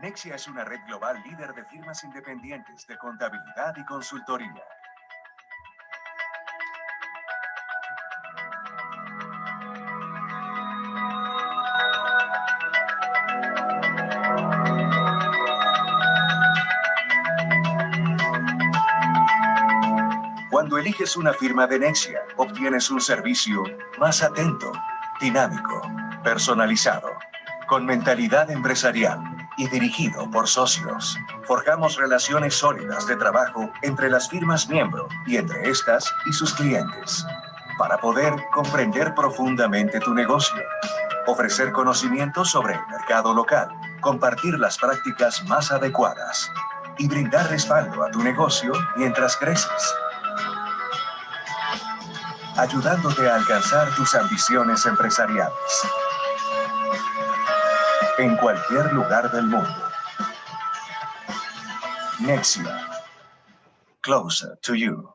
Nexia es una red global líder de firmas independientes de contabilidad y consultoría. Cuando eliges una firma de Nexia, obtienes un servicio más atento, dinámico, personalizado, con mentalidad empresarial y dirigido por socios. Forjamos relaciones sólidas de trabajo entre las firmas miembro y entre estas y sus clientes, para poder comprender profundamente tu negocio, ofrecer conocimientos sobre el mercado local, compartir las prácticas más adecuadas y brindar respaldo a tu negocio mientras creces, ayudándote a alcanzar tus ambiciones empresariales en cualquier lugar del mundo. Nexia. Closer to you.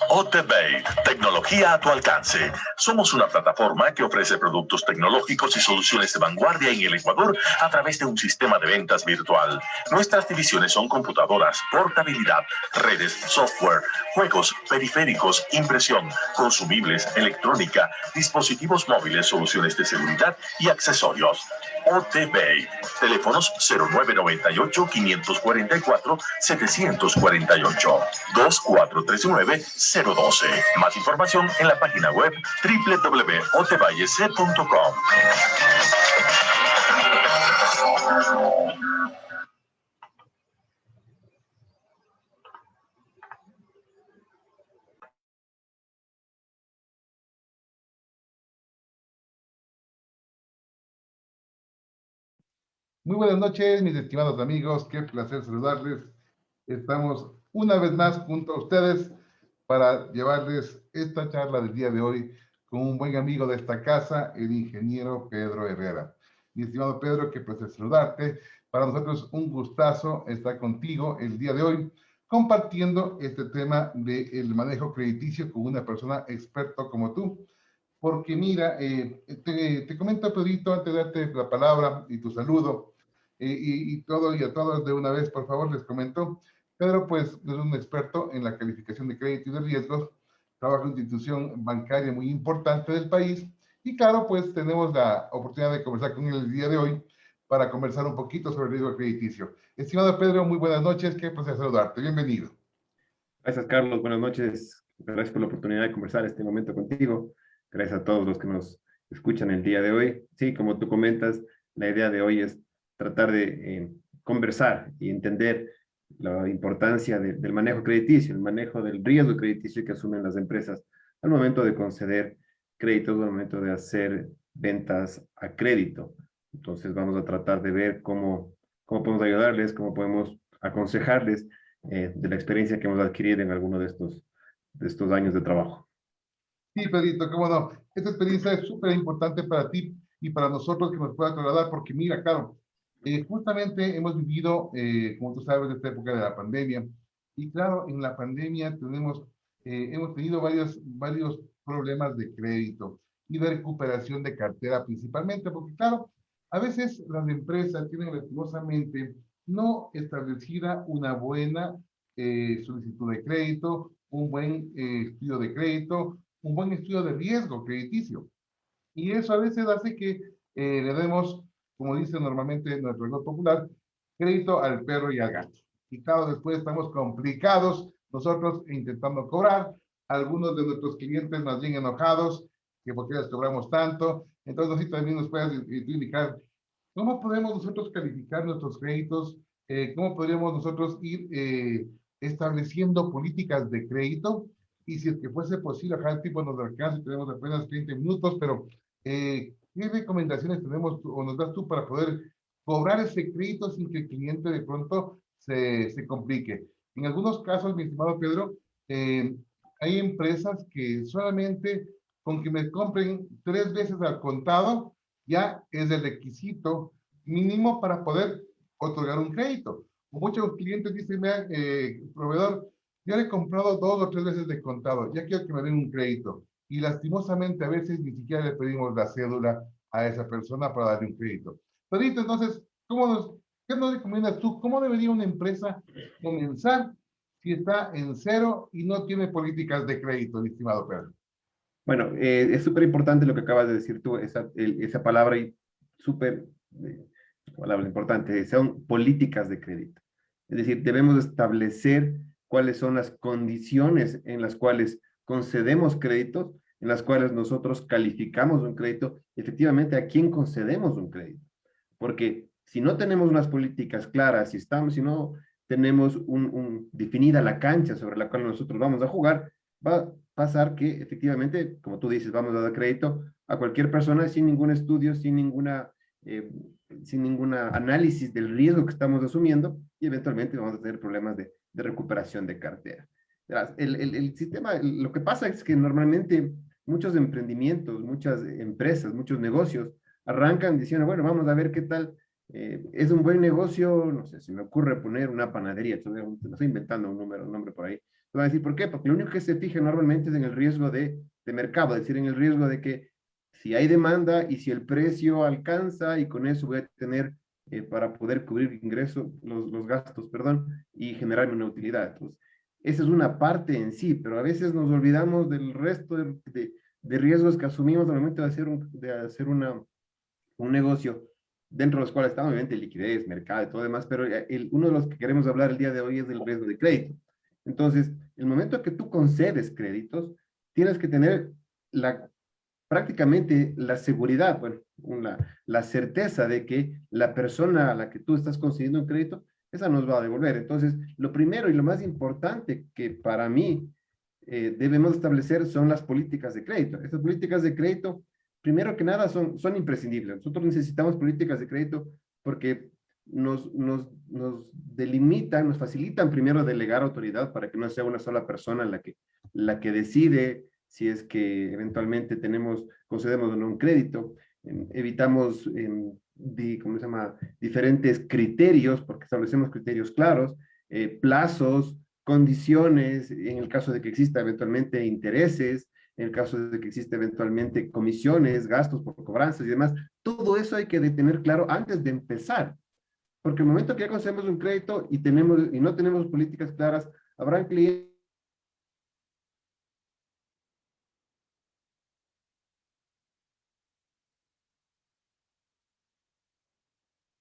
OTBay, tecnología a tu alcance. Somos una plataforma que ofrece productos tecnológicos y soluciones de vanguardia en el Ecuador a través de un sistema de ventas virtual. Nuestras divisiones son computadoras, portabilidad, redes, software, juegos, periféricos, impresión, consumibles, electrónica, dispositivos móviles, soluciones de seguridad y accesorios. OTBay. Teléfonos 0998-544-748, 2439-012. Más información en la página web www.otbayec.com. Muy buenas noches, mis estimados amigos. Qué placer saludarles. Estamos una vez más junto a ustedes para llevarles esta charla del día de hoy con un buen amigo de esta casa, el ingeniero Pedro Herrera. Mi estimado Pedro, qué placer saludarte. Para nosotros un gustazo estar contigo el día de hoy compartiendo este tema del manejo crediticio con una persona experta como tú. Porque mira, te comento, Pedrito, antes de darte la palabra y tu saludo, y a todos de una vez, por favor, les comento. Pedro, pues, es un experto en la calificación de crédito y de riesgos, trabaja en una institución bancaria muy importante del país, y claro, pues, tenemos la oportunidad de conversar con él el día de hoy para conversar un poquito sobre el riesgo crediticio. Estimado Pedro, muy buenas noches, qué placer saludarte, bienvenido. Gracias, Carlos, buenas noches, gracias por la oportunidad de conversar este momento contigo, gracias a todos los que nos escuchan el día de hoy. Sí, como tú comentas, la idea de hoy es tratar de conversar y entender la importancia del manejo crediticio, el manejo del riesgo crediticio que asumen las empresas al momento de conceder créditos, al momento de hacer ventas a crédito. Entonces vamos a tratar de ver cómo podemos ayudarles, cómo podemos aconsejarles de la experiencia que hemos adquirido en alguno de estos años de trabajo. Sí, Pedrito, cómo no. Esta experiencia es súper importante para ti y para nosotros que nos pueda trasladar, porque mira, claro, justamente hemos vivido, como tú sabes, esta época de la pandemia, y claro, en la pandemia hemos tenido varios problemas de crédito y de recuperación de cartera principalmente, porque claro, a veces las empresas tienen lastimosamente no establecida una buena solicitud de crédito, un buen estudio de crédito, un buen estudio de riesgo crediticio. Y eso a veces hace que le demos, como dice normalmente nuestro lenguaje popular, crédito al perro y al gato. Y claro, después estamos complicados nosotros intentando cobrar, algunos de nuestros clientes más bien enojados, que por qué les cobramos tanto. Entonces, así también nos puedes indicar cómo podemos nosotros calificar nuestros créditos, cómo podríamos nosotros ir estableciendo políticas de crédito, y si es que fuese posible, acá el tiempo nos alcanza, tenemos apenas 30 minutos, pero ¿qué recomendaciones tenemos o nos das tú para poder cobrar ese crédito sin que el cliente de pronto se complique? En algunos casos, mi estimado Pedro, hay empresas que solamente con que me compren 3 veces al contado ya es el requisito mínimo para poder otorgar un crédito. Muchos clientes dicen, proveedor, yo le he comprado 2 o 3 veces de contado, ya quiero que me den un crédito. y lastimosamente a veces ni siquiera le pedimos la cédula a esa persona para darle un crédito. Pedrito, entonces, ¿qué nos recomiendas tú? ¿Cómo debería una empresa comenzar si está en cero y no tiene políticas de crédito, mi estimado Pedro? Bueno, es súper importante lo que acabas de decir tú, esa palabra y súper palabra importante, son políticas de crédito. Es decir, debemos establecer cuáles son las condiciones en las cuales concedemos créditos, en las cuales nosotros calificamos un crédito, efectivamente a quién concedemos un crédito. Porque si no tenemos unas políticas claras, si no tenemos definida la cancha sobre la cual nosotros vamos a jugar, va a pasar que efectivamente, como tú dices, vamos a dar crédito a cualquier persona sin ningún estudio, sin ninguna análisis del riesgo que estamos asumiendo y eventualmente vamos a tener problemas de recuperación de cartera. El sistema, lo que pasa es que normalmente muchos emprendimientos, muchas empresas, muchos negocios arrancan diciendo, bueno, vamos a ver qué tal, es un buen negocio, no sé, si me ocurre poner una panadería, estoy inventando un nombre por ahí. Te voy a decir, ¿por qué? Porque lo único que se fija normalmente es en el riesgo de mercado, es decir, en el riesgo de que si hay demanda y si el precio alcanza y con eso voy a tener para poder cubrir ingresos, los gastos, perdón, y generarme una utilidad. Entonces, esa es una parte en sí, pero a veces nos olvidamos del resto de riesgos que asumimos al momento de hacer un negocio, dentro de los cuales está obviamente liquidez, mercado y todo demás, pero uno de los que queremos hablar el día de hoy es del riesgo de crédito. Entonces, el momento que tú concedes créditos, tienes que tener prácticamente la seguridad, bueno, la certeza de que la persona a la que tú estás concediendo un crédito, esa nos va a devolver. Entonces, lo primero y lo más importante que para mí debemos establecer son las políticas de crédito. Estas políticas de crédito, primero que nada, son imprescindibles. Nosotros necesitamos políticas de crédito porque nos delimitan, nos facilitan primero delegar autoridad para que no sea una sola persona la que decide si es que eventualmente concedemos o no un crédito. Evitamos ¿cómo se llama? Diferentes criterios, porque establecemos criterios claros, plazos, condiciones, en el caso de que exista eventualmente intereses, en el caso de que exista eventualmente comisiones, gastos por cobranzas y demás. Todo eso hay que tener claro antes de empezar, porque el momento que ya concedemos un crédito y no tenemos políticas claras, habrán clientes.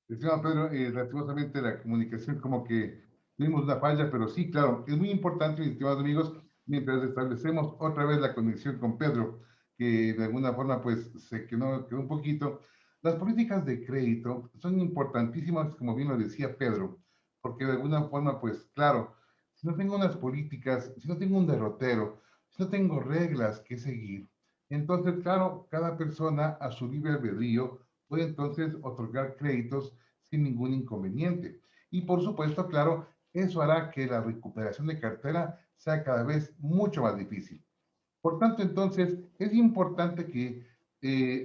Estimado Pedro, lastimosamente la comunicación como que tuvimos una falla, pero sí, claro, es muy importante, mis estimados amigos, mientras establecemos otra vez la conexión con Pedro, que de alguna forma pues se quedó un poquito. Las políticas de crédito son importantísimas, como bien lo decía Pedro, porque de alguna forma pues claro, si no tengo unas políticas, si no tengo un derrotero, si no tengo reglas que seguir, entonces claro, cada persona a su libre albedrío puede entonces otorgar créditos sin ningún inconveniente. Y por supuesto, claro, eso hará que la recuperación de cartera sea cada vez mucho más difícil. Por tanto, entonces, es importante que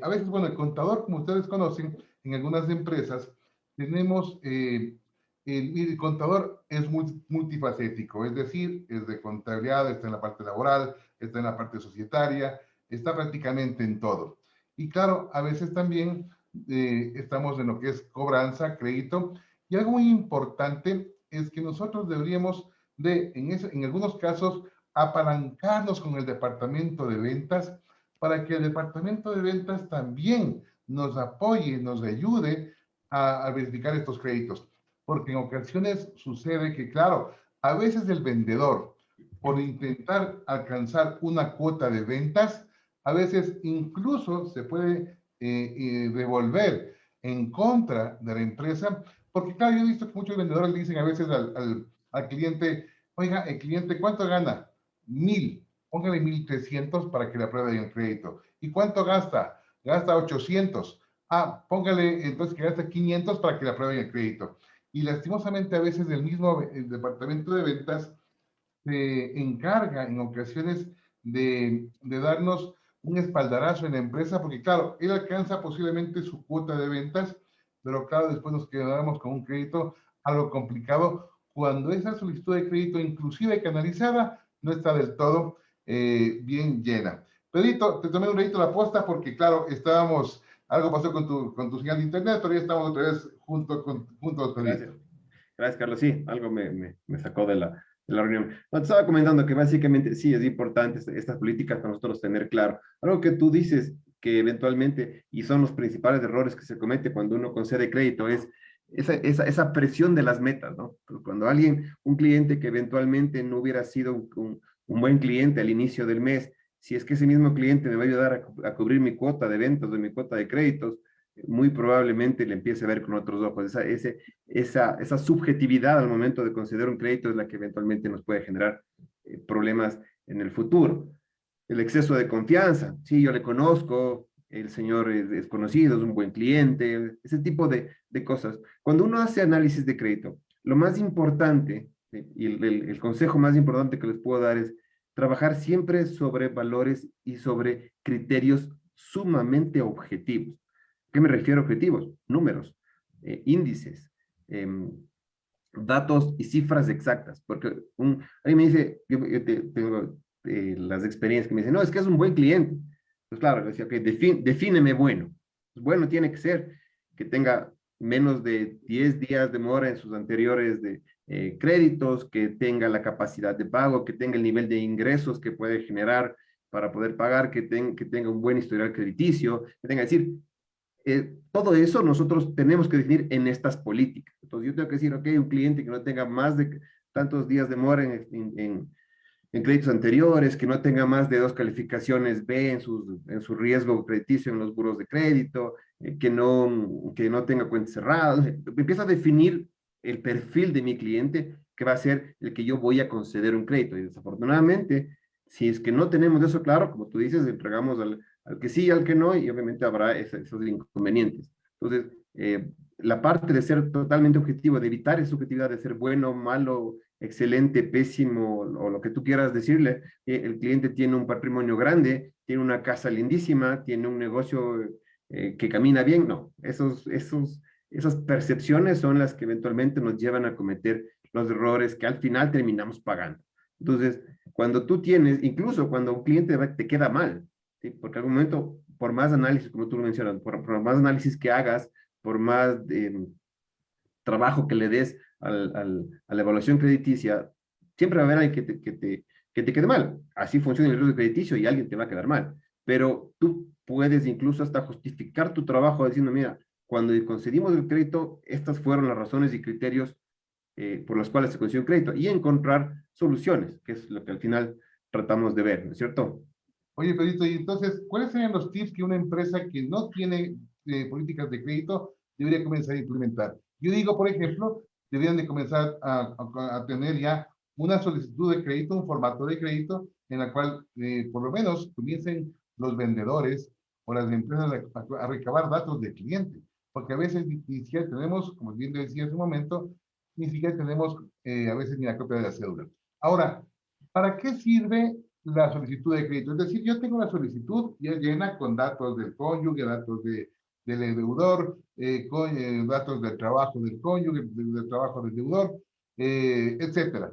a veces, bueno, el contador, como ustedes conocen, en algunas empresas, tenemos, el contador es multifacético, es decir, es de contabilidad, está en la parte laboral, está en la parte societaria, está prácticamente en todo. Y claro, a veces también estamos en lo que es cobranza, crédito, y algo muy importante es que nosotros deberíamos en algunos casos, apalancarnos con el departamento de ventas para que el departamento de ventas también nos apoye, nos ayude a verificar estos créditos. Porque en ocasiones sucede que, claro, a veces el vendedor, por intentar alcanzar una cuota de ventas, a veces incluso se puede devolver en contra de la empresa, porque claro, yo he visto que muchos vendedores le dicen a veces al cliente, oiga, el cliente, ¿cuánto gana? 1,000, póngale 1,300 para que le aprueben el crédito. ¿Y cuánto gasta? Gasta 800. Ah, póngale entonces que gasta 500 para que le aprueben el crédito. Y lastimosamente a veces el mismo departamento de ventas se encarga en ocasiones de darnos un espaldarazo en la empresa, porque claro, él alcanza posiblemente su cuota de ventas, pero claro, después nos quedamos con un crédito algo complicado cuando esa solicitud de crédito, inclusive canalizada, no está del todo bien llena. Pedrito, te tomé un ratito la posta porque, claro, algo pasó con tu señal de internet, pero ya estamos otra vez juntos, Gracias. Pedrito. Gracias, Carlos. Sí, algo me sacó de la reunión. No, te estaba comentando que básicamente sí es importante estas políticas para nosotros tener claro. Algo que tú dices que eventualmente, y son los principales errores que se comete cuando uno concede crédito, es esa presión de las metas, ¿no? Cuando un cliente que eventualmente no hubiera sido un buen cliente al inicio del mes, si es que ese mismo cliente me va a ayudar a cubrir mi cuota de ventas o mi cuota de créditos, muy probablemente le empiece a ver con otros ojos. Esa subjetividad al momento de conceder un crédito es la que eventualmente nos puede generar problemas en el futuro. El exceso de confianza, sí, yo le conozco, el señor es conocido, es un buen cliente, ese tipo de cosas. Cuando uno hace análisis de crédito, lo más importante y el consejo más importante que les puedo dar es trabajar siempre sobre valores y sobre criterios sumamente objetivos. ¿A qué me refiero a objetivos? Números, índices, eh, datos y cifras exactas, porque alguien me dice, yo tengo las experiencias que me dicen, no, es que es un buen cliente. Pues claro, le decía, ok, defíneme bueno. Pues bueno tiene que ser que tenga menos de 10 días de mora en sus anteriores créditos, que tenga la capacidad de pago, que tenga el nivel de ingresos que puede generar para poder pagar, que tenga un buen historial crediticio, que tenga, es decir, todo eso nosotros tenemos que definir en estas políticas. Entonces yo tengo que decir, ok, un cliente que no tenga más de tantos días de mora en créditos anteriores, que no tenga más de 2 calificaciones B en su riesgo crediticio en los buros de crédito, que no tenga cuentas cerradas. Empieza a definir el perfil de mi cliente que va a ser el que yo voy a conceder un crédito. Y desafortunadamente, si es que no tenemos eso claro, como tú dices, entregamos al que sí y al que no, y obviamente habrá esos inconvenientes. Entonces, la parte de ser totalmente objetivo, de evitar esa subjetividad de ser bueno, malo, excelente, pésimo, o lo que tú quieras decirle, el cliente tiene un patrimonio grande, tiene una casa lindísima, tiene un negocio que camina bien, no, esas percepciones son las que eventualmente nos llevan a cometer los errores que al final terminamos pagando. Entonces, cuando tú tienes, incluso cuando un cliente te queda mal, ¿sí? Porque en algún momento, por más análisis, como tú lo mencionas, por más análisis que hagas, por más trabajo que le des a la evaluación crediticia, siempre va a haber alguien que te quede mal. Así funciona el riesgo crediticio y alguien te va a quedar mal. Pero tú puedes incluso hasta justificar tu trabajo diciendo, mira, cuando concedimos el crédito, estas fueron las razones y criterios por las cuales se concedió un crédito y encontrar soluciones, que es lo que al final tratamos de ver, ¿no es cierto? Oye, Pedrito, y entonces, ¿cuáles serían los tips que una empresa que no tiene políticas de crédito debería comenzar a implementar? Yo digo, por ejemplo, deberían de comenzar a tener ya una solicitud de crédito, un formato de crédito, en la cual por lo menos comiencen los vendedores o las empresas a recabar datos del cliente, porque a veces ni siquiera tenemos, como bien decía hace un momento, ni siquiera tenemos a veces ni la copia de la cédula. Ahora, ¿para qué sirve la solicitud de crédito? Es decir, yo tengo una solicitud ya llena con datos del cónyuge, datos del deudor, datos del trabajo del cónyuge, del trabajo del deudor, etcétera.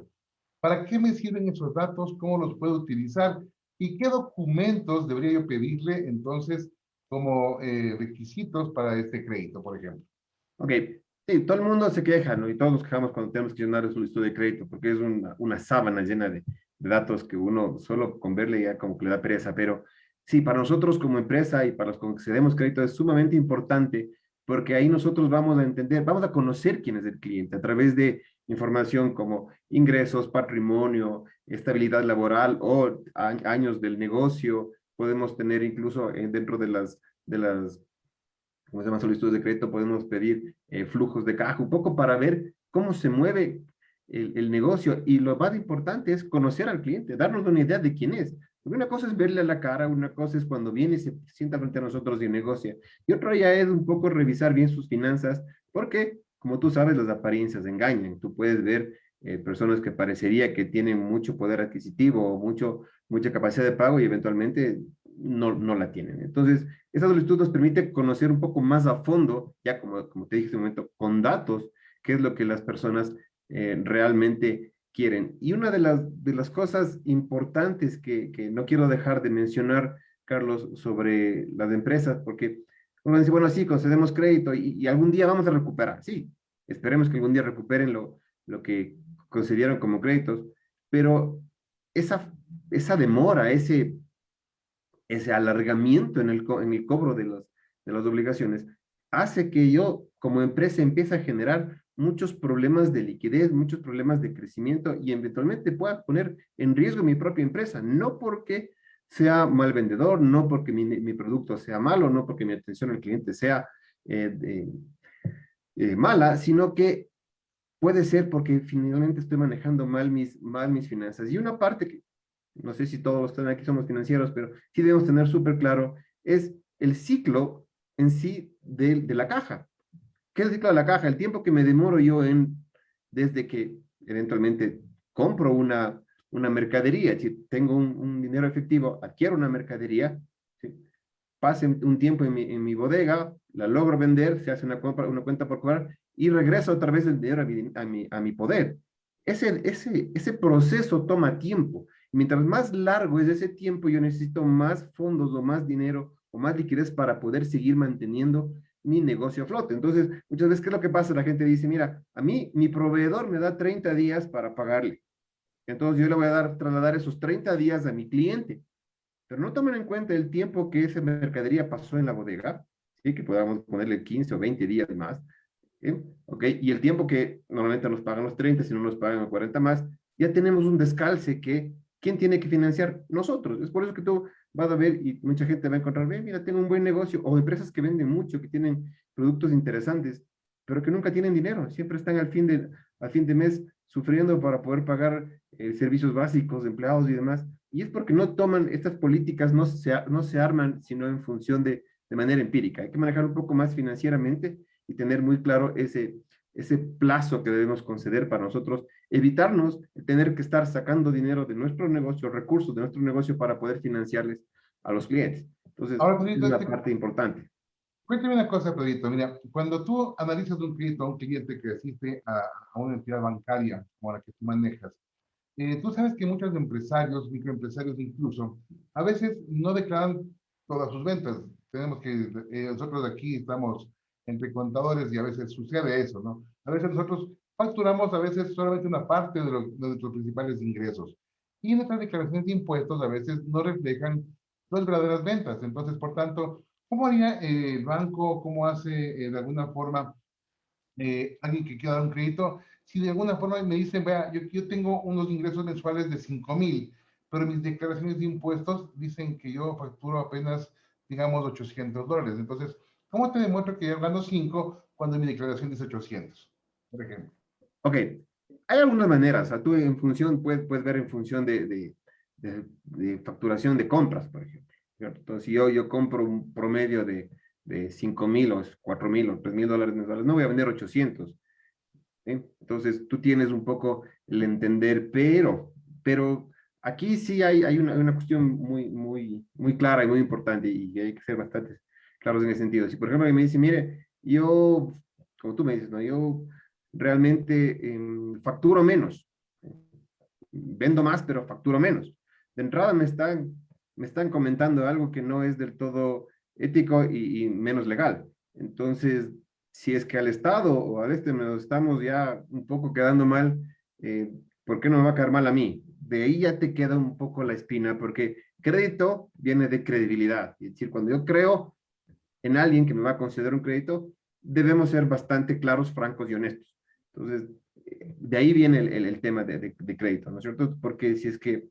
¿Para qué me sirven esos datos? ¿Cómo los puedo utilizar? ¿Y qué documentos debería yo pedirle entonces como requisitos para este crédito, por ejemplo? Ok, sí, todo el mundo se queja, ¿no? Y todos nos quejamos cuando tenemos que llenar el solicitud de crédito, porque es una sábana llena de datos que uno solo con verle ya como que le da pereza, pero sí, para nosotros como empresa y para los que cedemos crédito es sumamente importante, porque ahí nosotros vamos a entender, vamos a conocer quién es el cliente a través de información como ingresos, patrimonio, estabilidad laboral o años del negocio. Podemos tener incluso dentro de las como se llama, solicitudes de crédito, podemos pedir flujos de caja, un poco para ver cómo se mueve el negocio. Y lo más importante es conocer al cliente, darnos una idea de quién es. Porque una cosa es verle a la cara, una cosa es cuando viene y se sienta frente a nosotros y negocia. Y otra ya es un poco revisar bien sus finanzas, porque, como tú sabes, las apariencias engañan. Tú puedes ver personas que parecería que tienen mucho poder adquisitivo o mucha capacidad de pago y eventualmente no la tienen. Entonces, esa solicitud nos permite conocer un poco más a fondo, ya como te dije en un momento, con datos, qué es lo que las personas realmente quieren. Y una de las cosas importantes que no quiero dejar de mencionar Carlos, sobre las empresas, porque uno dice, bueno, sí, concedemos crédito y algún día vamos a recuperar. Sí, esperemos que algún día recuperen lo que concedieron como créditos, pero esa demora, ese alargamiento en el cobro de las obligaciones, hace que yo como empresa empiece a generar muchos problemas de liquidez, muchos problemas de crecimiento y eventualmente pueda poner en riesgo mi propia empresa, no porque sea mal vendedor, no porque mi producto sea malo, no porque mi atención al cliente sea eh, mala, sino que puede ser porque finalmente estoy manejando mal mis finanzas. Y una parte que no sé si todos los que están aquí somos financieros, pero sí debemos tener súper claro, es el ciclo en sí de la caja. ¿Qué es el ciclo de la caja? El tiempo que me demoro yo desde que eventualmente compro una mercadería, si tengo un dinero efectivo, adquiero una mercadería, ¿sí? Pase un tiempo en mi bodega, la logro vender, se hace una cuenta por cobrar y regreso otra vez el dinero a mi poder. Ese proceso toma tiempo. Mientras más largo es ese tiempo, yo necesito más fondos o más dinero o más liquidez para poder seguir manteniendo mi negocio a flote. Entonces, muchas veces, ¿qué es lo que pasa? La gente dice, mira, a mí mi proveedor me da 30 días para pagarle. Entonces, yo le voy a trasladar esos 30 días a mi cliente, pero no toman en cuenta el tiempo que esa mercadería pasó en la bodega, ¿sí? Que podamos ponerle 15 o 20 días más, ¿sí? ¿Ok? Y el tiempo que normalmente nos pagan los 30, si no nos pagan los 40 más, ya tenemos un descalce que, ¿quién tiene que financiar? Nosotros. Es por eso que tú vas a ver y mucha gente va a encontrar, ve, mira, tengo un buen negocio, o empresas que venden mucho, que tienen productos interesantes, pero que nunca tienen dinero, siempre están al fin de mes sufriendo para poder pagar servicios básicos, empleados y demás. Y es porque no toman estas políticas, no se arman, sino en función de manera empírica. Hay que manejar un poco más financieramente y tener muy claro ese plazo que debemos conceder para nosotros, evitarnos tener que estar sacando dinero de nuestro negocio, recursos de nuestro negocio para poder financiarles a los clientes. Entonces, Ahora, es Pedrito, una parte importante. cuéntame una cosa, Pedrito. Mira, cuando tú analizas un crédito a un cliente que asiste a una entidad bancaria como la que tú manejas, tú sabes que muchos empresarios, microempresarios incluso, a veces no declaran todas sus ventas. Tenemos que, nosotros aquí estamos entre contadores y a veces sucede eso, ¿no? A veces nosotros facturamos a veces solamente una parte de nuestros principales ingresos. Y nuestras declaraciones de impuestos a veces no reflejan las verdaderas ventas. Entonces, por tanto, ¿cómo haría el banco, cómo hace de alguna forma alguien que quiera dar un crédito, si de alguna forma me dicen, vea, yo tengo unos ingresos mensuales de 5,000, pero mis declaraciones de impuestos dicen que yo facturo apenas, digamos, $800. Entonces, ¿cómo te demuestro que yo gano 5 cuando mi declaración dice 800, por ejemplo? Ok, hay algunas maneras. O sea, tú en función, puedes ver en función de facturación de compras, por ejemplo, ¿cierto? Entonces, si yo compro un promedio de 5,000 o 4,000 o 3,000 dólares mensuales, no voy a vender 800. ¿Sí? Entonces, tú tienes un poco el entender, pero aquí sí hay una cuestión muy clara y muy importante y hay que ser bastante claros en ese sentido. Si, por ejemplo, me dice, mire, yo, como tú me dices, ¿no? Yo realmente facturo menos, vendo más, pero facturo menos. De entrada me están comentando algo que no es del todo ético y menos legal. Entonces, si es que al Estado o al nos estamos ya un poco quedando mal, ¿por qué no me va a quedar mal a mí? De ahí ya te queda un poco la espina, porque crédito viene de credibilidad. Es decir, cuando yo creo en alguien que me va a conceder un crédito, debemos ser bastante claros, francos y honestos. Entonces, de ahí viene el tema de crédito, ¿no es cierto? Porque si es que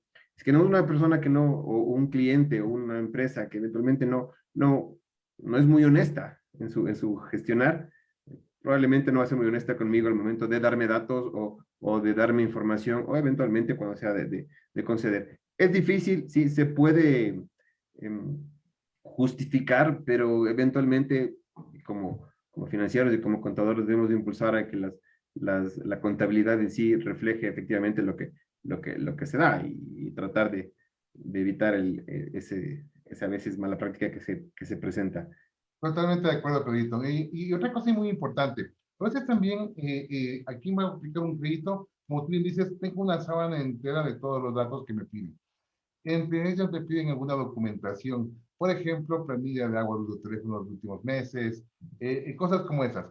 no es una persona que no, o un cliente o una empresa que eventualmente no es muy honesta en su gestionar, probablemente no va a ser muy honesta conmigo al momento de darme datos o de darme información o eventualmente cuando sea de conceder. Es difícil, sí, se puede justificar, pero eventualmente como financieros y como contadores debemos de impulsar a que la contabilidad en sí refleje efectivamente lo que se da y tratar de evitar esa a veces mala práctica que se presenta. Totalmente de acuerdo, Pedrito. Y otra cosa muy importante, a veces también aquí me va a aplicar un crédito, como tú bien dices, tengo una sábana entera de todos los datos que me piden. Entre ellas te piden alguna documentación, por ejemplo, planilla de agua de los teléfonos de los últimos meses, cosas como esas.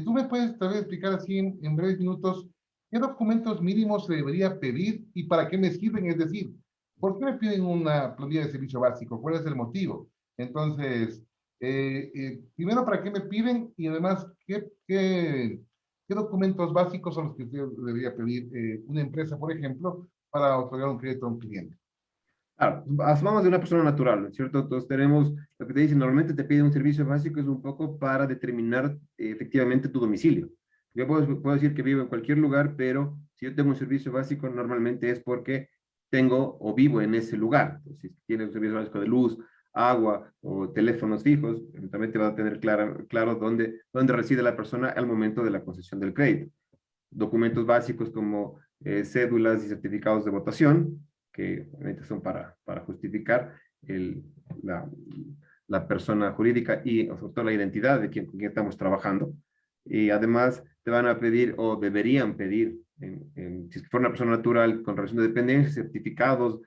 ¿Tú me puedes tal vez explicar así en breves minutos qué documentos mínimos se debería pedir y para qué me sirven? Es decir, ¿por qué me piden una planilla de servicio básico? ¿Cuál es el motivo? Entonces, primero, ¿para qué me piden? Y además, ¿qué documentos básicos son los que usted debería pedir una empresa, por ejemplo, para otorgar un crédito a un cliente? Claro, asumamos de una persona natural, ¿no es cierto? Entonces tenemos, lo que te dicen, normalmente te pide un servicio básico, es un poco para determinar efectivamente tu domicilio. Yo puedo decir que vivo en cualquier lugar, pero si yo tengo un servicio básico, normalmente es porque tengo o vivo en ese lugar. Entonces, si tienes un servicio básico de luz, agua o teléfonos fijos, eventualmente vas a tener claro dónde reside la persona al momento de la concesión del crédito. Documentos básicos como cédulas y certificados de votación, que obviamente son para justificar la, la persona jurídica y sobre todo la identidad de con quien estamos trabajando. Y además te van a pedir o deberían pedir, si es que fuera una persona natural con relación de dependencia, certificados,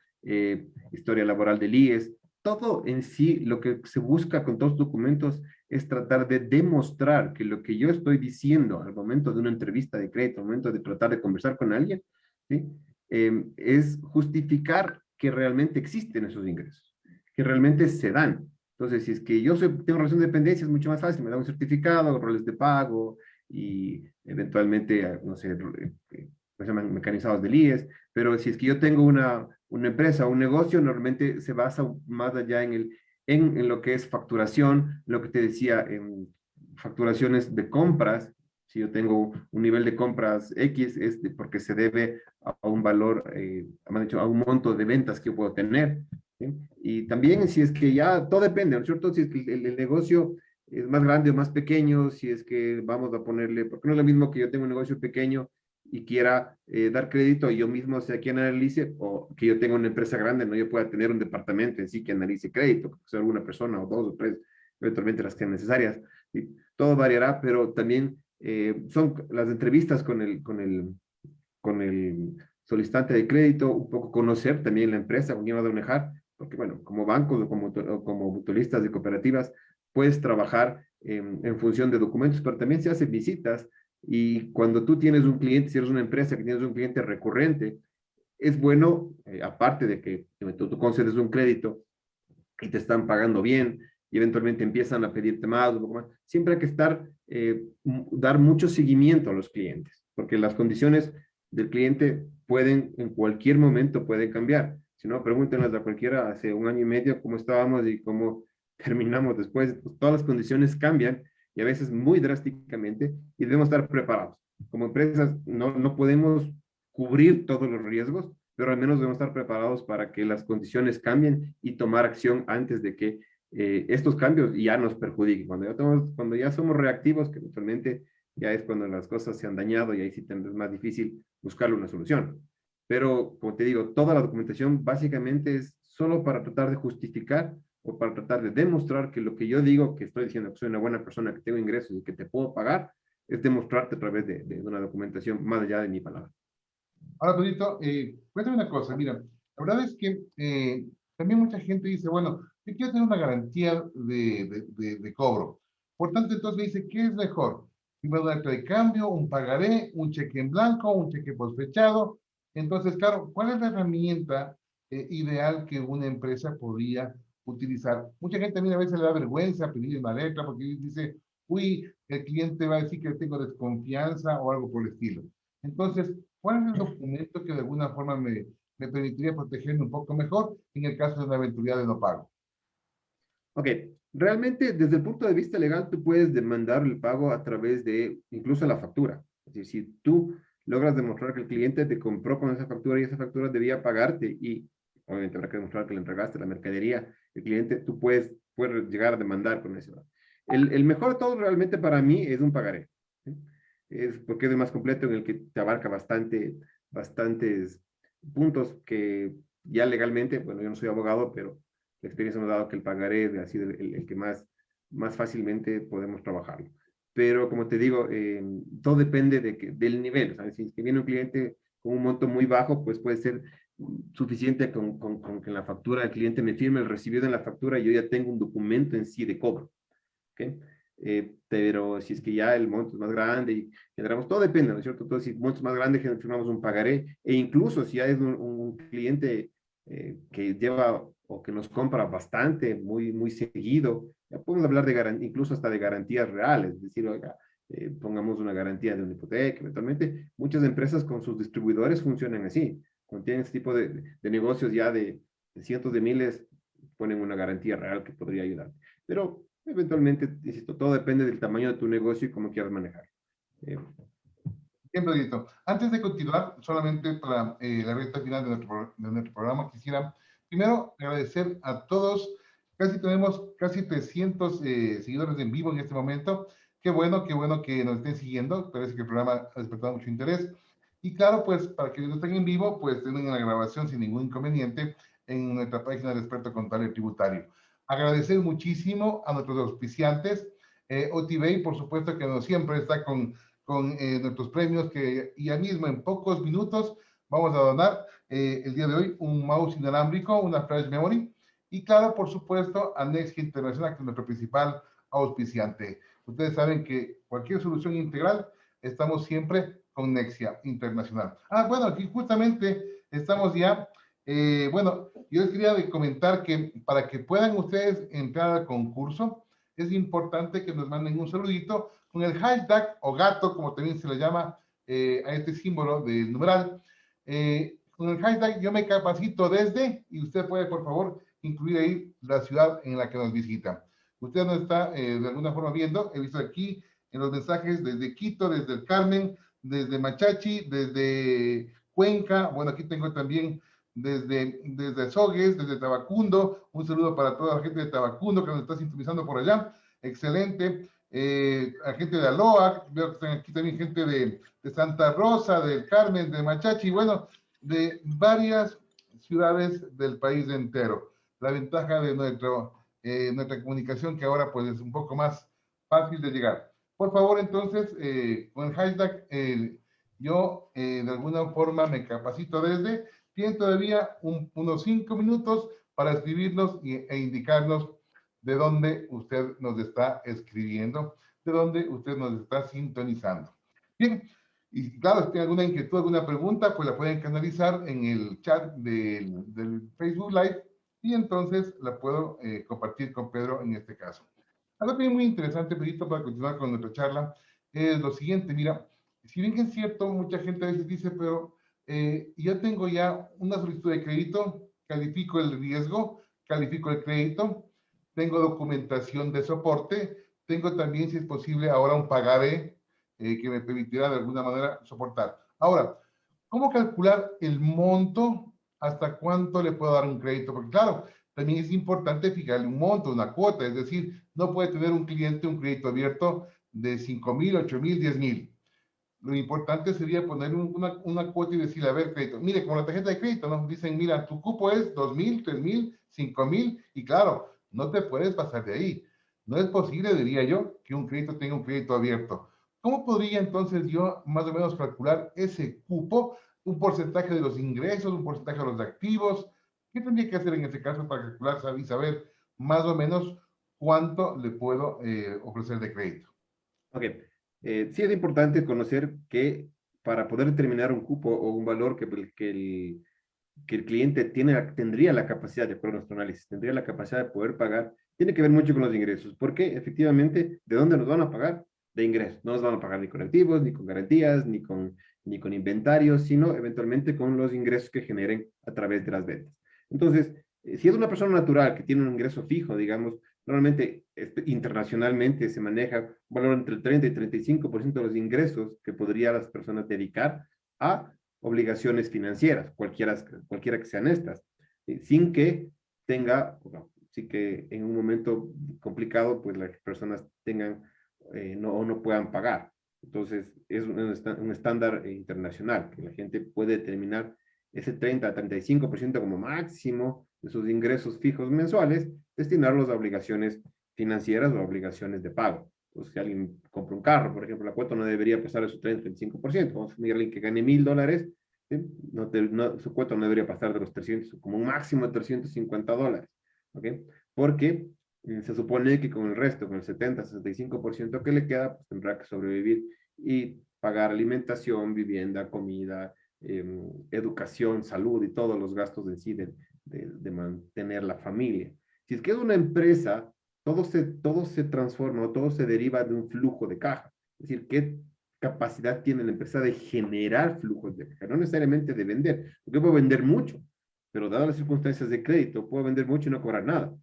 historia laboral del IES, todo en sí, lo que se busca con todos los documentos es tratar de demostrar que lo que yo estoy diciendo al momento de una entrevista de crédito, al momento de tratar de conversar con alguien, ¿sí? Es justificar que realmente existen esos ingresos, que realmente se dan. Entonces, si es que yo tengo relación de dependencia, es mucho más fácil, me da un certificado, roles de pago y eventualmente, no sé, se llaman mecanizados del IES, pero si es que yo tengo una empresa, un negocio, normalmente se basa más allá en lo que es facturación, lo que te decía, en facturaciones de compras. Si yo tengo un nivel de compras X, es porque se debe a un valor, me han dicho, a un monto de ventas que yo puedo tener. ¿Sí? Y también si es que ya, todo depende, ¿no es cierto? Si es que el negocio es más grande o más pequeño, si es que vamos a ponerle, porque no es lo mismo que yo tengo un negocio pequeño y quiera dar crédito y yo mismo sea quien analice, o que yo tenga una empresa grande, no yo pueda tener un departamento en sí que analice crédito, que sea alguna persona o dos o tres, eventualmente las que sean necesarias. ¿Sí? Todo variará, pero también son las entrevistas con el solicitante de crédito, un poco conocer también la empresa con quién va a manejar, porque bueno, como bancos o como mutualistas de cooperativas, puedes trabajar en función de documentos, pero también se hacen visitas y cuando tú tienes un cliente, si eres una empresa que tienes un cliente recurrente, es bueno, aparte de que tú concedes un crédito y te están pagando bien y eventualmente empiezan a pedirte más, un poco más, siempre hay que dar mucho seguimiento a los clientes, porque las condiciones del cliente pueden, en cualquier momento pueden cambiar. Si no, pregúntenos a cualquiera hace un año y medio cómo estábamos y cómo terminamos después. Pues, todas las condiciones cambian y a veces muy drásticamente y debemos estar preparados. Como empresas no podemos cubrir todos los riesgos, pero al menos debemos estar preparados para que las condiciones cambien y tomar acción antes de que estos cambios ya nos perjudiquen. Cuando ya somos reactivos, que usualmente ya es cuando las cosas se han dañado y ahí sí es más difícil buscarle una solución. Pero, como te digo, toda la documentación básicamente es solo para tratar de justificar o para tratar de demostrar que lo que yo digo, que estoy diciendo que soy una buena persona, que tengo ingresos y que te puedo pagar, es demostrarte a través de una documentación más allá de mi palabra. Ahora, Pedrito, cuéntame una cosa, mira, la verdad es que también mucha gente dice, bueno, yo quiero tener una garantía de cobro. Por tanto, entonces me dice, ¿qué es mejor? ¿Un acta de cambio, un pagaré, un cheque en blanco, un cheque posfechado? Entonces, claro, ¿cuál es la herramienta ideal que una empresa podría utilizar? Mucha gente también a veces le da vergüenza pedir una letra porque dice, uy, el cliente va a decir que tengo desconfianza o algo por el estilo. Entonces, ¿cuál es el documento que de alguna forma me permitiría protegerme un poco mejor en el caso de una eventualidad de no pago? Ok, realmente desde el punto de vista legal tú puedes demandar el pago a través de incluso la factura. Es decir, si tú logras demostrar que el cliente te compró con esa factura y esa factura debía pagarte y obviamente habrá que demostrar que le entregaste la mercadería, el cliente, tú puedes llegar a demandar con eso. El mejor de todo realmente para mí es un pagaré. ¿Sí? Es porque es el más completo en el que te abarca bastantes puntos que ya legalmente, bueno, yo no soy abogado, pero la experiencia nos ha dado que el pagaré ha sido el que más fácilmente podemos trabajarlo. Pero como te digo, todo depende del nivel. ¿Sabes? Si viene un cliente con un monto muy bajo, pues puede ser suficiente con que en la factura el cliente me firme el recibido en la factura y yo ya tengo un documento en sí de cobro. ¿Okay? Pero si es que ya el monto es más grande y generamos, todo depende, ¿no es cierto? Entonces, si el monto es más grande, firmamos un pagaré, e incluso si hay un cliente que lleva o que nos compra bastante, muy seguido, ya podemos hablar de incluso hasta de garantías reales, es decir, oiga, pongamos una garantía de una hipoteca, eventualmente. Muchas empresas con sus distribuidores funcionan así, cuando tienen este tipo de negocios ya de cientos de miles, ponen una garantía real que podría ayudar. Pero eventualmente, insisto, todo depende del tamaño de tu negocio y cómo quieras manejar. Bien, Pedrito. Antes de continuar, solamente para la recta final de nuestro programa, quisiera primero agradecer a todos. Tenemos casi 300 seguidores en vivo en este momento. Qué bueno que nos estén siguiendo. Parece que el programa ha despertado mucho interés. Y claro, pues para que no estén en vivo, pues tienen la grabación sin ningún inconveniente en nuestra página de experto contable tributario. Agradecer muchísimo a nuestros auspiciantes, OTBay, por supuesto, que nos siempre está con nuestros premios, que ya mismo en pocos minutos vamos a donar el día de hoy un mouse inalámbrico, una flash memory, y claro, por supuesto, a Nexia Internacional, que es nuestro principal auspiciante. Ustedes saben que cualquier solución integral, estamos siempre con Nexia Internacional. Bueno, aquí justamente estamos ya, bueno, yo les quería comentar que para que puedan ustedes entrar al concurso, es importante que nos manden un saludito con el hashtag o gato, como también se le llama a este símbolo del numeral. Con el hashtag yo me capacito desde, y usted puede, por favor, incluir ahí la ciudad en la que nos visita. Usted nos está de alguna forma viendo, he visto aquí en los mensajes desde Quito, desde el Carmen, desde Machachi, desde Cuenca, bueno, aquí tengo también desde Azogues, desde Tabacundo, un saludo para toda la gente de Tabacundo que nos está sintonizando por allá, excelente. A gente de Aloa, veo que están aquí también gente de Santa Rosa, del Carmen, de Machachi, bueno, de varias ciudades del país entero. La ventaja de nuestra comunicación que ahora pues es un poco más fácil de llegar. Por favor, entonces, con el hashtag yo de alguna forma me capacito desde, tienen todavía unos 5 minutos para escribirnos e indicarnos de dónde usted nos está escribiendo, de dónde usted nos está sintonizando. Bien, y claro, si tiene alguna inquietud, alguna pregunta, pues la pueden canalizar en el chat del Facebook Live y entonces la puedo compartir con Pedro en este caso. Algo también muy interesante, Pedrito, para continuar con nuestra charla, es lo siguiente, mira, si bien que es cierto, mucha gente a veces dice, pero yo tengo ya una solicitud de crédito, califico el riesgo, califico el crédito, tengo documentación de soporte, tengo también, si es posible, ahora un pagaré que me permitirá de alguna manera soportar. Ahora, ¿cómo calcular el monto hasta cuánto le puedo dar un crédito? Porque claro, también es importante fijarle un monto, una cuota, es decir, no puede tener un cliente un crédito abierto de 5,000, 8,000, 10,000. Lo importante sería poner una cuota y decirle, a ver, crédito, mire, como la tarjeta de crédito, nos dicen, mira, tu cupo es 2,000, 3,000, 5,000, y claro, no te puedes pasar de ahí. No es posible, diría yo, que un crédito tenga un crédito abierto. ¿Cómo podría entonces yo más o menos calcular ese cupo, un porcentaje de los ingresos, un porcentaje de los activos? ¿Qué tendría que hacer en ese caso para calcular y saber más o menos cuánto le puedo ofrecer de crédito? Ok. Sí es importante conocer que para poder determinar un cupo o un valor que el cliente tendría la capacidad, de acuerdo a nuestro análisis, tendría la capacidad de poder pagar, tiene que ver mucho con los ingresos. Porque efectivamente, ¿de dónde nos van a pagar? De ingresos. No nos van a pagar ni con activos, ni con garantías, ni con inventarios, sino eventualmente con los ingresos que generen a través de las ventas. Entonces, si es una persona natural que tiene un ingreso fijo, digamos, normalmente internacionalmente se maneja un valor entre el 30 y 35% de los ingresos que podrían las personas dedicar a obligaciones financieras, cualquiera que sean estas, sin que tenga, bueno, sí que en un momento complicado, pues las personas tengan no puedan pagar. Entonces, es un estándar internacional, que la gente puede determinar ese 30 a 35% como máximo de sus ingresos fijos mensuales, destinarlos a obligaciones financieras o a obligaciones de pago. Entonces, si alguien compra un carro, por ejemplo, la cuota no debería pasar de su 30-35%. Vamos a tener a alguien que gane $1,000, ¿sí? Su cuota no debería pasar de los 300, como un máximo de $350, ¿ok? Porque se supone que con el resto, con el 70-65% que le queda, pues tendrá que sobrevivir y pagar alimentación, vivienda, comida, educación, salud y todos los gastos en sí de mantener la familia. Si es que es una empresa, todo se transforma o todo se deriva de un flujo de caja. Es decir, ¿qué capacidad tiene la empresa de generar flujos de caja? No necesariamente de vender, porque puedo vender mucho, pero dadas las circunstancias de crédito, puedo vender mucho y no cobrar nada.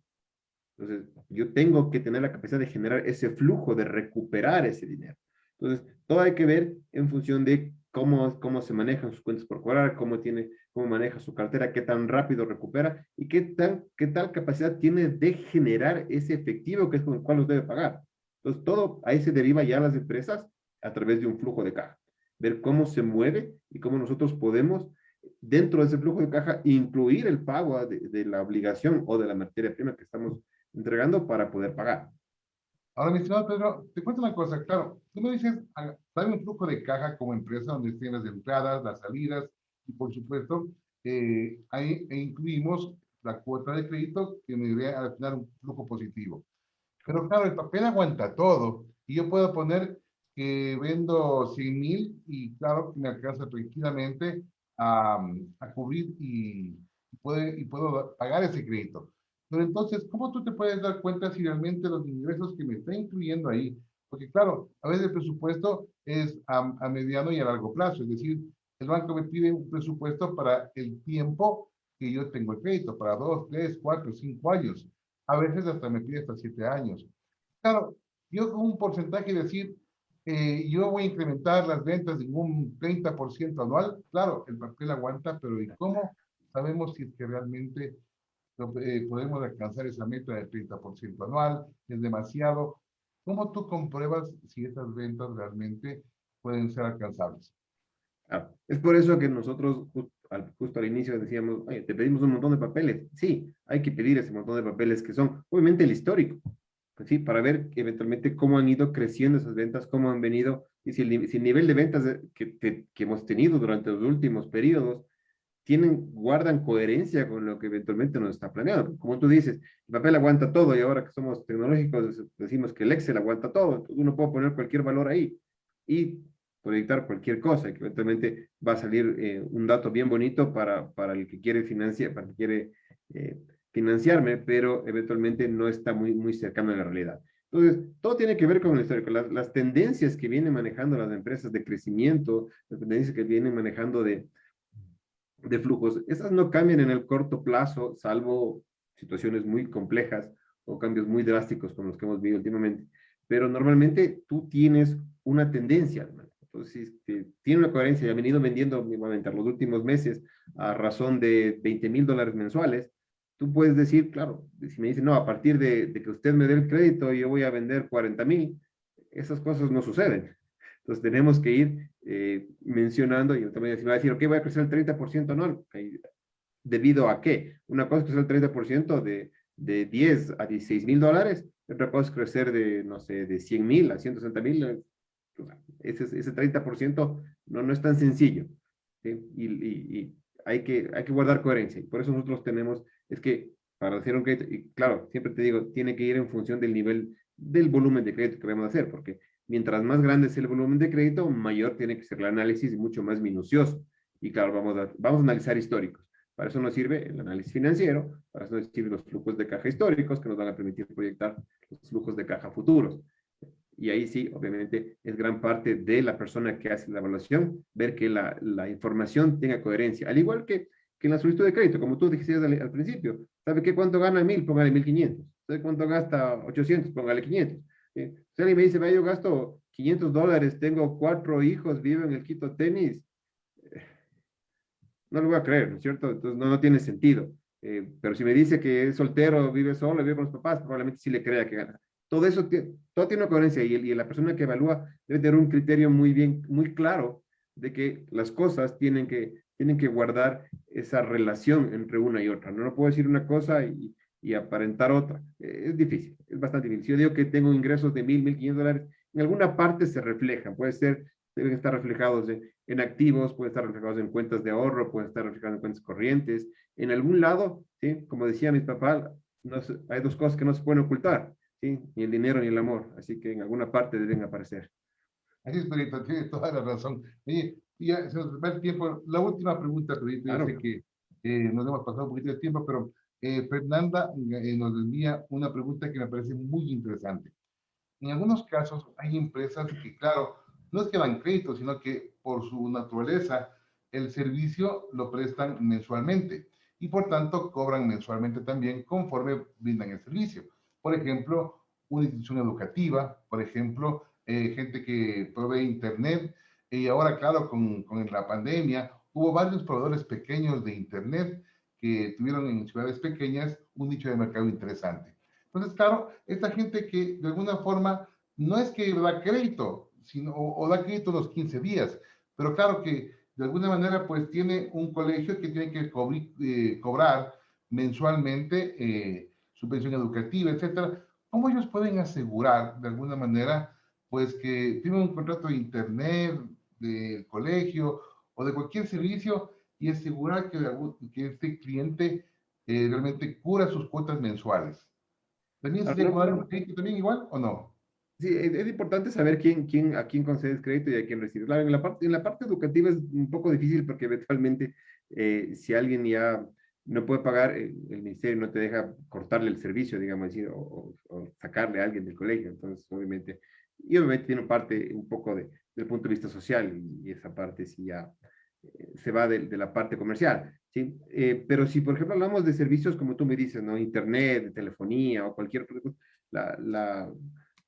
Entonces, yo tengo que tener la capacidad de generar ese flujo, de recuperar ese dinero. Entonces, todo hay que ver en función de cómo se manejan sus cuentas por cobrar, cómo maneja su cartera, qué tan rápido recupera y qué tal capacidad tiene de generar ese efectivo que es con el cual los debe pagar. Entonces, todo ahí se deriva ya a las empresas a través de un flujo de caja. Ver cómo se mueve y cómo nosotros podemos, dentro de ese flujo de caja, incluir el pago de la obligación o de la materia prima que estamos entregando para poder pagar. Ahora, mi estimado Pedro, te cuento una cosa, claro, tú me dices, dame un flujo de caja como empresa donde estén las entradas, las salidas, y por supuesto, ahí incluimos la cuota de crédito que me debería al final un flujo positivo. Pero claro, el papel aguanta todo, y yo puedo poner que vendo 100,000 y claro, me alcanza tranquilamente a cubrir y puedo pagar ese crédito. Pero entonces, ¿cómo tú te puedes dar cuenta si realmente los ingresos que me está incluyendo ahí? Porque claro, a veces el presupuesto es a mediano y a largo plazo, es decir, el banco me pide un presupuesto para el tiempo que yo tengo el crédito, para 2, 3, 4, 5 años. A veces hasta me pide hasta 7 años. Claro, yo con un porcentaje decir, yo voy a incrementar las ventas en un 30% anual, claro, el papel aguanta, pero ¿y cómo sabemos si es que realmente podemos alcanzar esa meta del 30% anual? ¿Es demasiado? ¿Cómo tú compruebas si esas ventas realmente pueden ser alcanzables? Es por eso que nosotros justo al inicio decíamos, oye, te pedimos un montón de papeles. Sí, hay que pedir ese montón de papeles que son, obviamente, el histórico, pues sí, para ver eventualmente cómo han ido creciendo esas ventas, cómo han venido, y si el nivel de ventas que hemos tenido durante los últimos periodos guardan coherencia con lo que eventualmente nos está planeado. Como tú dices, el papel aguanta todo y ahora que somos tecnológicos decimos que el Excel aguanta todo. Entonces uno puede poner cualquier valor ahí y proyectar cualquier cosa que eventualmente va a salir un dato bien bonito para el que quiere financiar, para el que quiere financiarme, pero eventualmente no está muy cercano a la realidad. Entonces, todo tiene que ver con el histórico, las tendencias que vienen manejando las empresas de crecimiento, las tendencias que vienen manejando de flujos. Esas no cambian en el corto plazo, salvo situaciones muy complejas o cambios muy drásticos como los que hemos vivido últimamente. Pero normalmente tú tienes una tendencia, ¿no? Entonces, tiene una coherencia. Ya ha venido vendiendo nuevamente los últimos meses a razón de $20,000 mensuales. Tú puedes decir, claro, si me dicen, no, a partir de que usted me dé el crédito, yo voy a vender 40,000, esas cosas no suceden. Entonces tenemos que ir mencionando, y también me va a decir, ok, voy a crecer el 30% anual. Okay. ¿Debido a qué? Una cosa es crecer el 30% de 10 a $16,000, otra cosa es crecer de, no sé, de 100,000 a 160,000. Ese 30% no es tan sencillo, ¿sí? Y hay que guardar coherencia. Y por eso nosotros tenemos, es que para hacer un crédito, y claro, siempre te digo, tiene que ir en función del nivel, del volumen de crédito que vamos a hacer, porque mientras más grande es el volumen de crédito, mayor tiene que ser el análisis y mucho más minucioso. Y claro, vamos a analizar históricos. Para eso nos sirve el análisis financiero, para eso nos sirven los flujos de caja históricos que nos van a permitir proyectar los flujos de caja futuros. Y ahí sí, obviamente, es gran parte de la persona que hace la evaluación, ver que la información tenga coherencia. Al igual que en la solicitud de crédito, como tú dijiste al principio, ¿sabe qué cuánto gana 1,000? Póngale 1,500. ¿Sabe cuánto gasta 800? Póngale 500. Si alguien me dice, yo gasto $500, tengo 4 hijos, vivo en el Quito Tenis, no lo voy a creer, ¿no es cierto? Entonces no tiene sentido. Pero si me dice que es soltero, vive solo, vive con los papás, probablemente sí le crea que gana. Todo eso, todo tiene una coherencia y la persona que evalúa debe tener un criterio muy claro de que las cosas tienen que guardar esa relación entre una y otra. No puedo decir una cosa y aparentar otra. Es difícil, es bastante difícil. Si yo digo que tengo ingresos de $1,000, $1,500, en alguna parte se reflejan. Puede ser deben estar reflejados en activos, pueden estar reflejados en cuentas de ahorro, pueden estar reflejados en cuentas corrientes. En algún lado, ¿sí? Como decía mi papá, hay dos cosas que no se pueden ocultar, ¿sí? Ni el dinero ni el amor. Así que en alguna parte deben aparecer. Así es, Pedrito, tienes toda la razón. Oye, ya se nos va el tiempo. La última pregunta, Pedrito, yo sé Claro. que nos hemos pasado un poquito de tiempo, pero Fernanda nos envía una pregunta que me parece muy interesante. En algunos casos hay empresas que, claro, no es que dan crédito, sino que por su naturaleza el servicio lo prestan mensualmente y por tanto cobran mensualmente también conforme brindan el servicio. Por ejemplo, una institución educativa, por ejemplo, gente que provee internet y ahora, claro, con la pandemia hubo varios proveedores pequeños de internet que tuvieron en ciudades pequeñas un nicho de mercado interesante. Entonces, claro, esta gente que de alguna forma no es que da crédito, sino, o da crédito los 15 días, pero claro que de alguna manera pues tiene un colegio que tiene que cobrar mensualmente su pensión educativa, etcétera. ¿Cómo ellos pueden asegurar de alguna manera pues que tienen un contrato de internet, del colegio o de cualquier servicio y asegurar que este cliente realmente cubra sus cuotas mensuales? ¿También Ahora, sería no, como dar un crédito también igual o no? sí, es importante saber a quién concedes crédito y a quién recibes. Claro, en la parte educativa es un poco difícil porque eventualmente si alguien ya no puede pagar, el ministerio no te deja cortarle el servicio, digamos así, o sacarle a alguien del colegio. Entonces, obviamente tiene parte un poco del punto de vista social y esa parte sí ya se va de la parte comercial, ¿sí? Pero si, por ejemplo, hablamos de servicios como tú me dices, ¿no? Internet, de telefonía o cualquier otra cosa, la, la,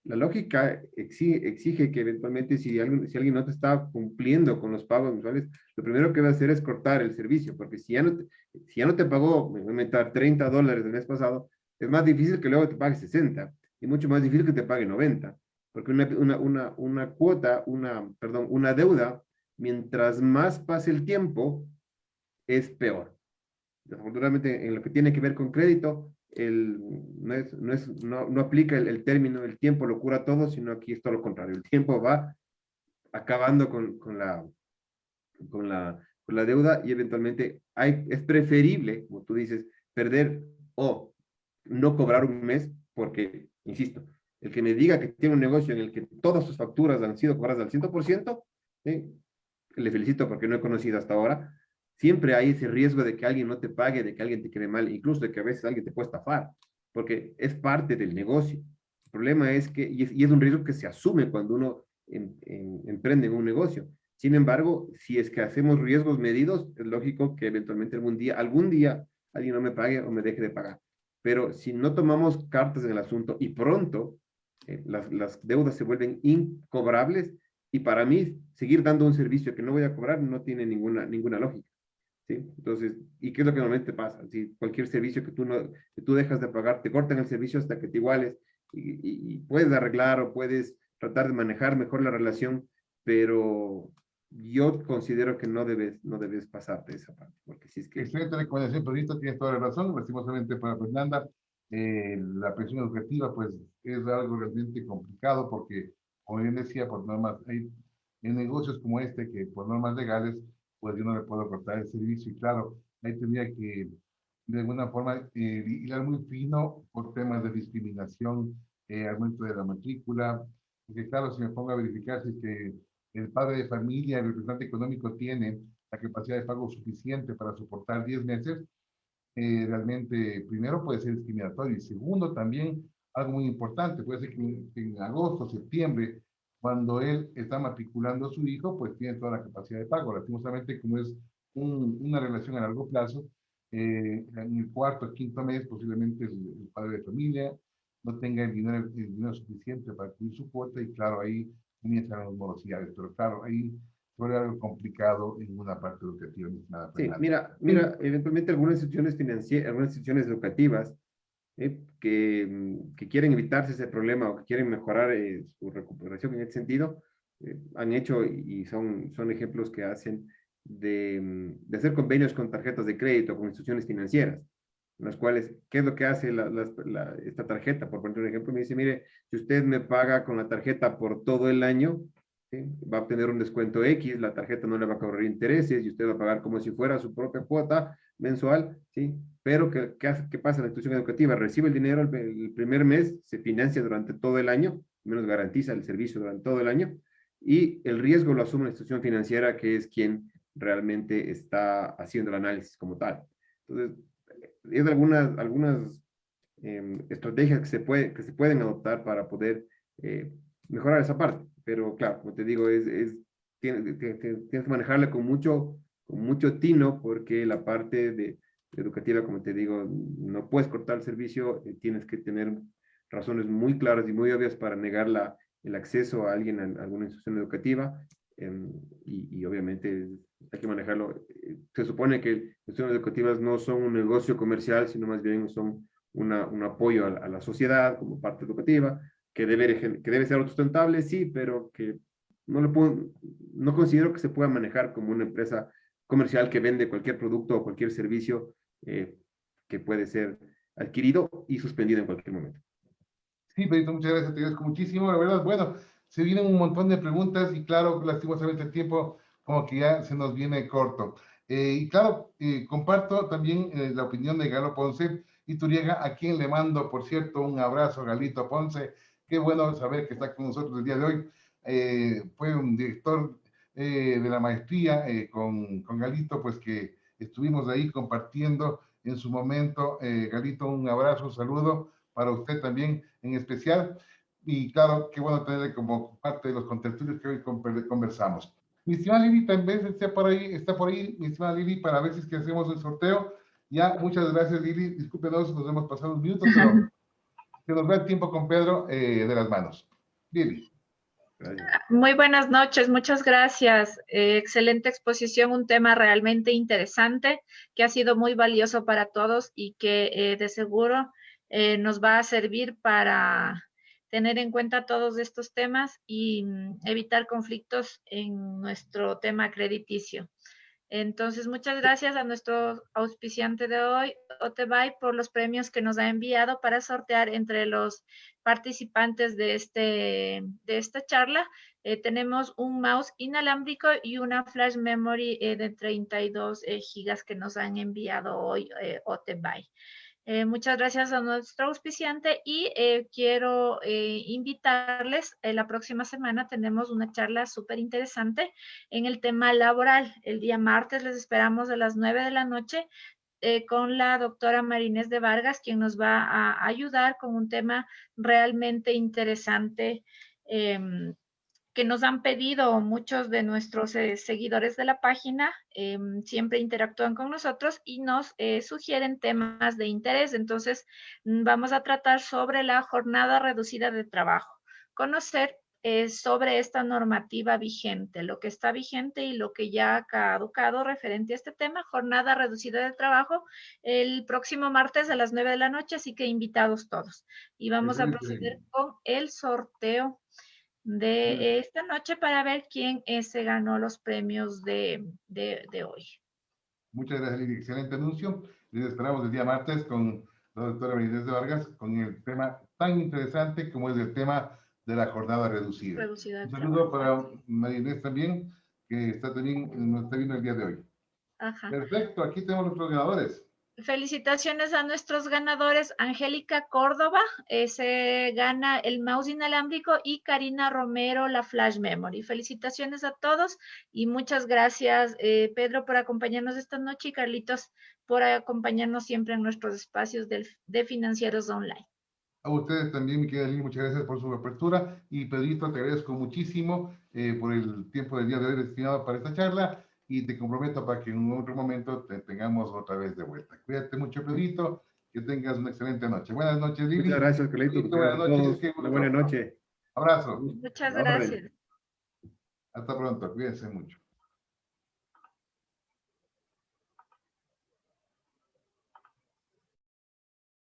la lógica exige que eventualmente si alguien no te está cumpliendo con los pagos mensuales, lo primero que va a hacer es cortar el servicio, porque si ya no te pagó, me voy a inventar $30 el mes pasado, es más difícil que luego te pague 60 y mucho más difícil que te pague 90, porque una cuota, perdón, una deuda, mientras más pase el tiempo, es peor. Desafortunadamente, en lo que tiene que ver con crédito, no aplica el término, el tiempo lo cura todo, sino aquí es todo lo contrario. El tiempo va acabando con la deuda y eventualmente es preferible, como tú dices, perder o no cobrar un mes, porque, insisto, el que me diga que tiene un negocio en el que todas sus facturas han sido cobradas al 100%, ¿sí? Le felicito porque no he conocido hasta ahora. Siempre hay ese riesgo de que alguien no te pague, de que alguien te quede mal, incluso de que a veces alguien te puede estafar, porque es parte del negocio. El problema es que, y es un riesgo que se asume cuando uno emprende en un negocio. Sin embargo, si es que hacemos riesgos medidos, es lógico que eventualmente algún día alguien no me pague o me deje de pagar. Pero si no tomamos cartas en el asunto y pronto las deudas se vuelven incobrables, y para mí, seguir dando un servicio que no voy a cobrar no tiene ninguna lógica, ¿sí? Entonces, ¿y qué es lo que normalmente pasa? Si cualquier servicio que tú dejas de pagar, te cortan el servicio hasta que te iguales y puedes arreglar o puedes tratar de manejar mejor la relación, pero yo considero que no debes pasarte esa parte, porque si es que... Excelente recomendación, Pedrito, tienes toda la razón. Lastimosamente para Fernanda, la pensión educativa pues es algo realmente complicado porque, como bien decía, por normas, hay en negocios como este que por normas legales, pues yo no le puedo cortar el servicio y claro, ahí tendría que de alguna forma hilar muy fino por temas de discriminación, aumento de la matrícula, porque claro, si me pongo a verificar si es que el padre de familia, el representante económico tiene la capacidad de pago suficiente para soportar 10 meses, realmente, primero, puede ser discriminatorio y segundo, también algo muy importante, puede ser que en agosto, septiembre, cuando él está matriculando a su hijo, pues tiene toda la capacidad de pago. Lastimosamente, como es una relación a largo plazo, en el cuarto o quinto mes, posiblemente el padre de familia no tenga el dinero suficiente para cubrir su cuota y claro, ahí comienzan las morosidades. Pero claro, ahí suele algo complicado en una parte educativa, ni nada, Sí, Fernando. mira, eventualmente algunas instituciones financieras, algunas instituciones educativas que quieren evitarse ese problema o que quieren mejorar su recuperación en ese sentido, han hecho y son ejemplos que hacen de hacer convenios con tarjetas de crédito, con instituciones financieras, en las cuales, ¿qué es lo que hace esta tarjeta? Por poner un ejemplo, me dice, mire, si usted me paga con la tarjeta por todo el año, ¿sí? ¿sí? Va a obtener un descuento X, la tarjeta no le va a cobrar intereses y usted va a pagar como si fuera su propia cuota mensual, ¿sí? Pero ¿qué pasa en la institución educativa? Recibe el dinero el primer mes, se financia durante todo el año, menos garantiza el servicio durante todo el año, y el riesgo lo asume la institución financiera, que es quien realmente está haciendo el análisis como tal. Entonces, es algunas estrategias que se pueden adoptar para poder mejorar esa parte. Pero claro, como te digo, tienes que manejarla con mucho tino, porque la parte educativa, como te digo, no puedes cortar el servicio, tienes que tener razones muy claras y muy obvias para negar el acceso a alguien a alguna institución educativa, y obviamente hay que manejarlo. Se supone que las instituciones educativas no son un negocio comercial, sino más bien son un apoyo a la sociedad como parte educativa, que debe ser autosustentable, sí, pero que no considero que se pueda manejar como una empresa comercial que vende cualquier producto o cualquier servicio que puede ser adquirido y suspendido en cualquier momento. Sí, Pedrito, muchas gracias, te agradezco muchísimo, la verdad. Bueno, se vienen un montón de preguntas y claro, lastimosamente el tiempo como que ya se nos viene corto. Y claro, comparto también la opinión de Galo Ponce Iturriaga, a quien le mando, por cierto, un abrazo, Galito Ponce. Qué bueno saber que está con nosotros el día de hoy. Fue un director de la maestría con Galito, pues que estuvimos ahí compartiendo en su momento. Galito, un abrazo, un saludo para usted también en especial. Y claro, qué bueno tenerle como parte de los contertulios que hoy conversamos. Mi estimada Lili, también está por ahí, mi estimada Lili, para ver si es que hacemos el sorteo. Ya, muchas gracias, Lili. Discúlpenos, nos hemos pasado unos minutos, pero se nos va el tiempo con Pedro de las manos. Lili. Gracias. Muy buenas noches, muchas gracias. Excelente exposición, un tema realmente interesante que ha sido muy valioso para todos y que de seguro nos va a servir para tener en cuenta todos estos temas y evitar conflictos en nuestro tema crediticio. Entonces, muchas gracias a nuestro auspiciante de hoy, Otebay, por los premios que nos ha enviado para sortear entre los participantes de esta charla. Tenemos un mouse inalámbrico y una flash memory de 32 gigas que nos han enviado hoy Otebay. Muchas gracias a nuestro auspiciante y quiero invitarles, la próxima semana tenemos una charla súper interesante en el tema laboral. El día martes les esperamos a las 9 de la noche con la doctora Marinés de Vargas, quien nos va a ayudar con un tema realmente interesante que nos han pedido muchos de nuestros seguidores de la página, siempre interactúan con nosotros y nos sugieren temas de interés. Entonces, vamos a tratar sobre la jornada reducida de trabajo, conocer sobre esta normativa vigente, lo que está vigente y lo que ya ha caducado referente a este tema, jornada reducida de trabajo, el próximo martes a las 9 de la noche, así que invitados todos. Y vamos a proceder con el sorteo de esta noche para ver quién se ganó los premios de hoy. Muchas gracias, Lili. Excelente anuncio. Les esperamos el día martes con la doctora Marinés de Vargas con el tema tan interesante como es el tema de la jornada reducida. Un saludo para Marinés también, que nos está viendo el día de hoy. Ajá. Perfecto, aquí tenemos nuestros ganadores. Felicitaciones a nuestros ganadores. Angélica Córdoba se gana el mouse inalámbrico y Karina Romero la flash memory. Felicitaciones a todos y muchas gracias Pedro por acompañarnos esta noche y Carlitos por acompañarnos siempre en nuestros espacios de Financieros Online. A ustedes también, mi querida Lili, muchas gracias por su apertura y Pedrito, te agradezco muchísimo por el tiempo del día de hoy destinado para esta charla. Y te comprometo para que en otro momento te tengamos otra vez de vuelta. Cuídate mucho, Pedrito, que tengas una excelente noche. Buenas noches, Lili. Muchas gracias, Carlito. Buenas noches. Una buena noche. Abrazo. Muchas gracias. Hasta pronto, cuídense mucho.